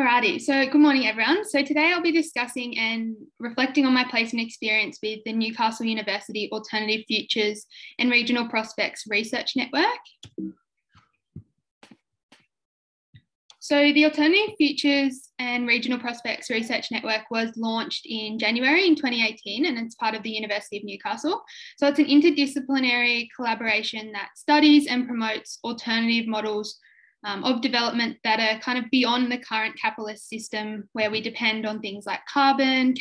Alrighty, so good morning everyone. So today I'll be discussing and reflecting on my placement experience with the Newcastle University Alternative Futures and Regional Prospects Research Network. So the Alternative Futures and Regional Prospects Research Network was launched in January in 2018 and it's part of the University of Newcastle. So it's an interdisciplinary collaboration that studies and promotes alternative models of development that are kind of beyond the current capitalist system where we depend on things like carbon,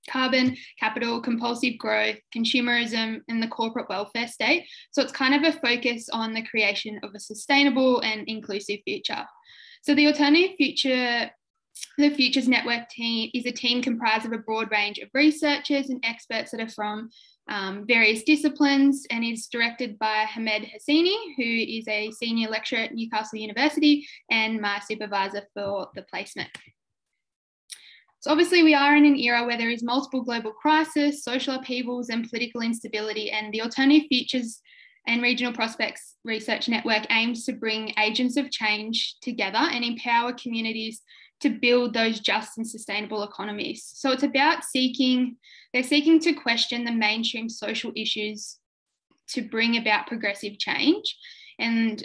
capital, compulsive growth, consumerism, and the corporate welfare state. So it's kind of a focus on the creation of a sustainable and inclusive future. So the Futures Network team is a team comprised of a broad range of researchers and experts that are from various disciplines and is directed by Hamed Hassini, who is a senior lecturer at Newcastle University and my supervisor for the placement. So obviously we are in an era where there is multiple global crises, social upheavals and political instability, and the Alternative Futures and Regional Prospects Research Network aims to bring agents of change together and empower communities to build those just and sustainable economies. So it's about they're seeking to question the mainstream social issues to bring about progressive change and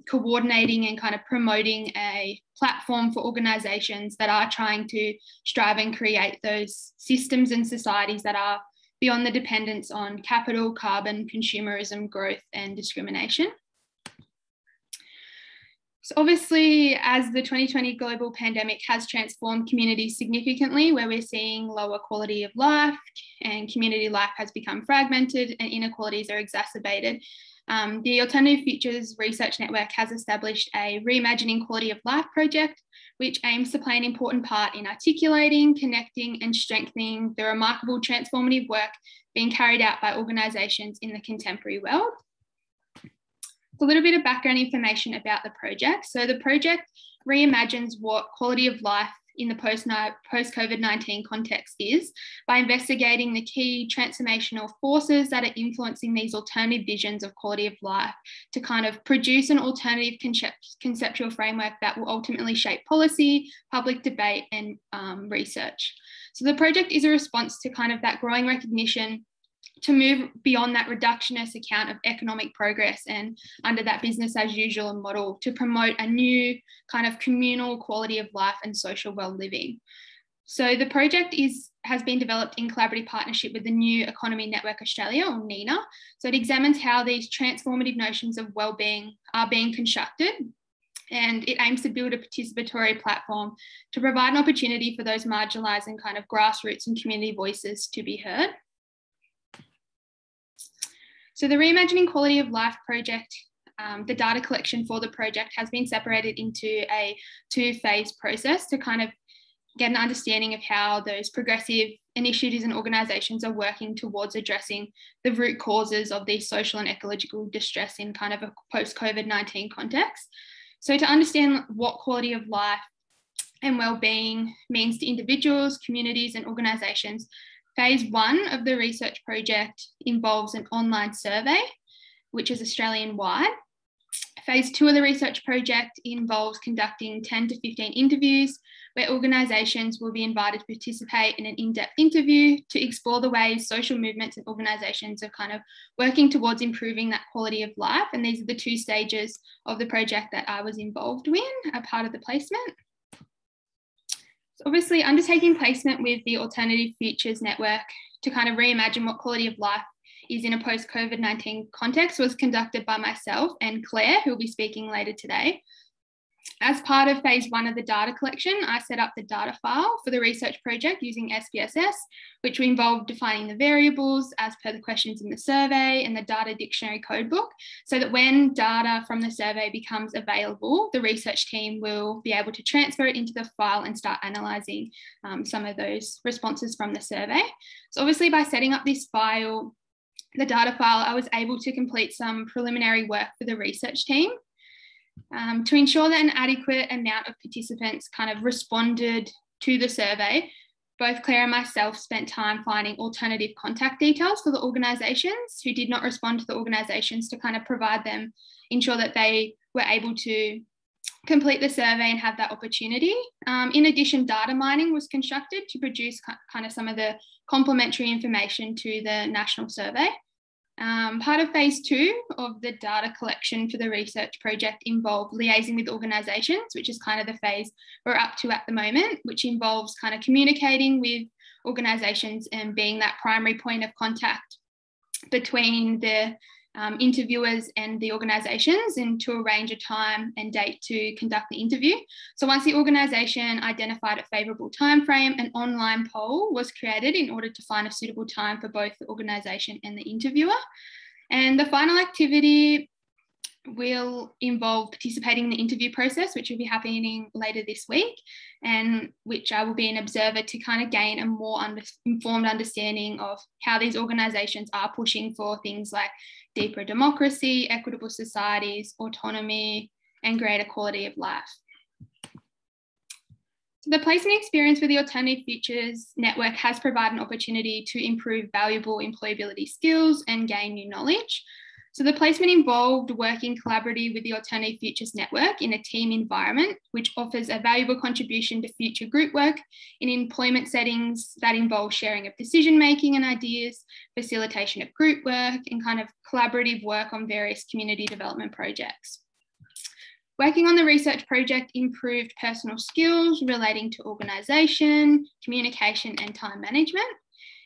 coordinating and kind of promoting a platform for organisations that are trying to strive and create those systems and societies that are beyond the dependence on capital, carbon, consumerism, growth and discrimination. So obviously, as the 2020 global pandemic has transformed communities significantly, where we're seeing lower quality of life and community life has become fragmented and inequalities are exacerbated, the Alternative Futures Research Network has established a Reimagining Quality of Life project, which aims to play an important part in articulating, connecting and strengthening the remarkable transformative work being carried out by organisations in the contemporary world. A little bit of background information about the project. So the project reimagines what quality of life in the post-COVID-19 context is by investigating the key transformational forces that are influencing these alternative visions of quality of life to kind of produce an alternative conceptual framework that will ultimately shape policy, public debate and research. So the project is a response to kind of that growing recognition to move beyond that reductionist account of economic progress and under that business as usual model to promote a new kind of communal quality of life and social well living. So the project has been developed in collaborative partnership with the New Economy Network Australia, or NENA. So it examines how these transformative notions of well-being are being constructed, and it aims to build a participatory platform to provide an opportunity for those marginalised and kind of grassroots and community voices to be heard. So the Reimagining Quality of Life project, the data collection for the project has been separated into a two-phase process to kind of get an understanding of how those progressive initiatives and organisations are working towards addressing the root causes of these social and ecological distress in kind of a post-COVID-19 context. So to understand what quality of life and well-being means to individuals, communities and organisations, Phase 1 of the research project involves an online survey, which is Australian-wide. Phase 2 of the research project involves conducting 10 to 15 interviews where organisations will be invited to participate in an in-depth interview to explore the ways social movements and organisations are kind of working towards improving that quality of life. And these are the two stages of the project that I was involved in, a part of the placement. Obviously, undertaking placement with the Alternative Futures Network to kind of reimagine what quality of life is in a post-COVID-19 context was conducted by myself and Claire, who will be speaking later today. As part of phase 1 of the data collection, I set up the data file for the research project using SPSS, which involved defining the variables as per the questions in the survey and the data dictionary codebook, so that when data from the survey becomes available, the research team will be able to transfer it into the file and start analysing some of those responses from the survey. So obviously by setting up this file, the data file, I was able to complete some preliminary work for the research team. To ensure that an adequate amount of participants kind of responded to the survey, both Claire and myself spent time finding alternative contact details for the organisations who did not respond to the organisations to kind of provide them, ensure that they were able to complete the survey and have that opportunity. In addition, data mining was constructed to produce kind of some of the complementary information to the national survey. Part of phase 2 of the data collection for the research project involved liaising with organisations, which is kind of the phase we're up to at the moment, which involves kind of communicating with organisations and being that primary point of contact between the interviewers and the organisations, and to arrange a time and date to conduct the interview. So once the organisation identified a favourable timeframe, an online poll was created in order to find a suitable time for both the organisation and the interviewer. And the final activity will involve participating in the interview process, which will be happening later this week, and which I will be an observer to kind of gain a more informed understanding of how these organisations are pushing for things like deeper democracy, equitable societies, autonomy, and greater quality of life. So the placement experience with the Alternative Futures Network has provided an opportunity to improve valuable employability skills and gain new knowledge. So the placement involved working collaboratively with the Alternative Futures Network in a team environment, which offers a valuable contribution to future group work in employment settings that involve sharing of decision-making and ideas, facilitation of group work, and kind of collaborative work on various community development projects. Working on the research project improved personal skills relating to organisation, communication, and time management.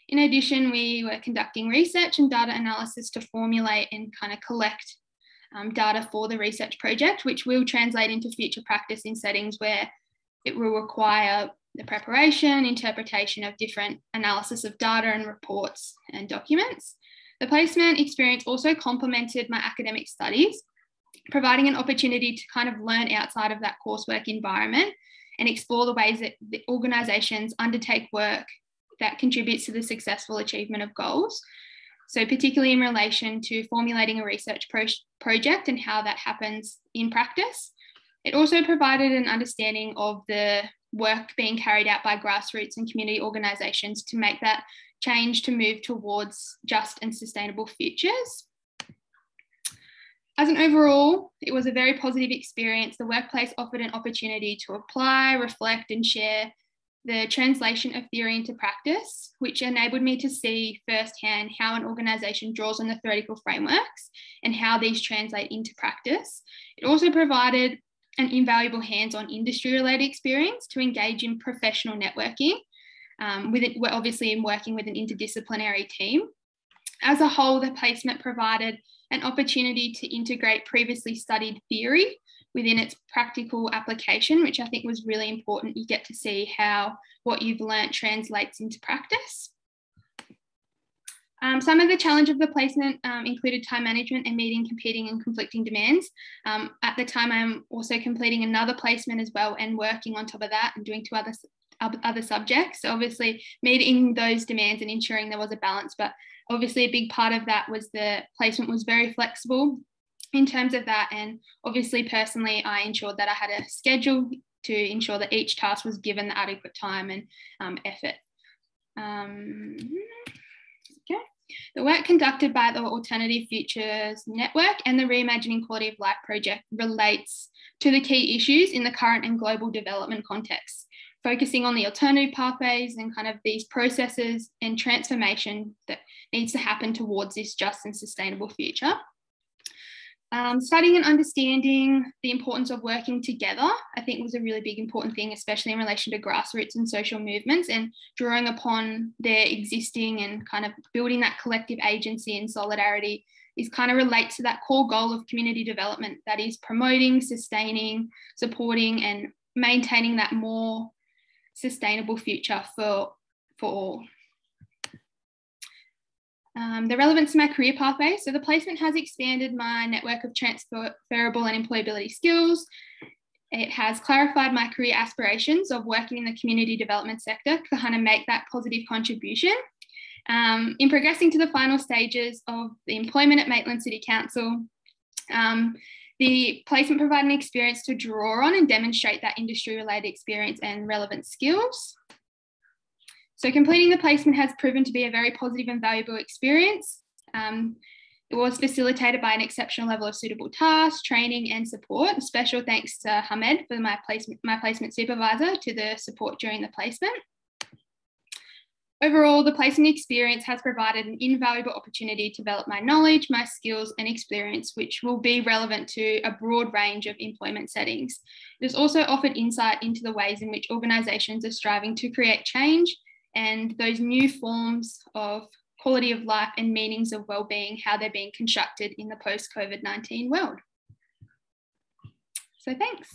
In addition, we were conducting research and data analysis to formulate and kind of collect data for the research project, which will translate into future practice in settings where it will require the preparation, interpretation of different analysis of data and reports and documents. The placement experience also complemented my academic studies, providing an opportunity to kind of learn outside of that coursework environment and explore the ways that the organisations undertake work that contributes to the successful achievement of goals. So particularly in relation to formulating a research project and how that happens in practice. It also provided an understanding of the work being carried out by grassroots and community organisations to make that change to move towards just and sustainable futures. As an overall, it was a very positive experience. The workplace offered an opportunity to apply, reflect, and share the translation of theory into practice, which enabled me to see firsthand how an organisation draws on the theoretical frameworks and how these translate into practice. It also provided an invaluable hands-on industry-related experience to engage in professional networking, obviously in working with an interdisciplinary team. As a whole, the placement provided an opportunity to integrate previously studied theory within its practical application, which I think was really important. You get to see how what you've learnt translates into practice. Some of the challenge of the placement included time management and meeting competing and conflicting demands. At the time, I'm also completing another placement as well and working on top of that and doing 2 other subjects. So obviously meeting those demands and ensuring there was a balance, but obviously a big part of that was the placement was very flexible in terms of that. And obviously personally, I ensured that I had a schedule to ensure that each task was given the adequate time and effort. Okay. The work conducted by the Alternative Futures Network and the Reimagining Quality of Life project relates to the key issues in the current and global development context, focusing on the alternative pathways and kind of these processes and transformation that needs to happen towards this just and sustainable future. Studying and understanding the importance of working together, I think was a really big important thing, especially in relation to grassroots and social movements, and drawing upon their existing and kind of building that collective agency and solidarity is kind of relates to that core goal of community development, that is promoting, sustaining, supporting and maintaining that more sustainable future for all. The relevance to my career pathway. So the placement has expanded my network of transferable and employability skills. It has clarified my career aspirations of working in the community development sector to kind of make that positive contribution. In progressing to the final stages of the employment at Maitland City Council, the placement provided an experience to draw on and demonstrate that industry-related experience and relevant skills. So completing the placement has proven to be a very positive and valuable experience. It was facilitated by an exceptional level of suitable tasks, training and support. Special thanks to Hamed for my placement supervisor to the support during the placement. Overall, the placement experience has provided an invaluable opportunity to develop my knowledge, my skills and experience, which will be relevant to a broad range of employment settings. It has also offered insight into the ways in which organisations are striving to create change and those new forms of quality of life and meanings of well-being, how they're being constructed in the post-COVID-19 world. So thanks.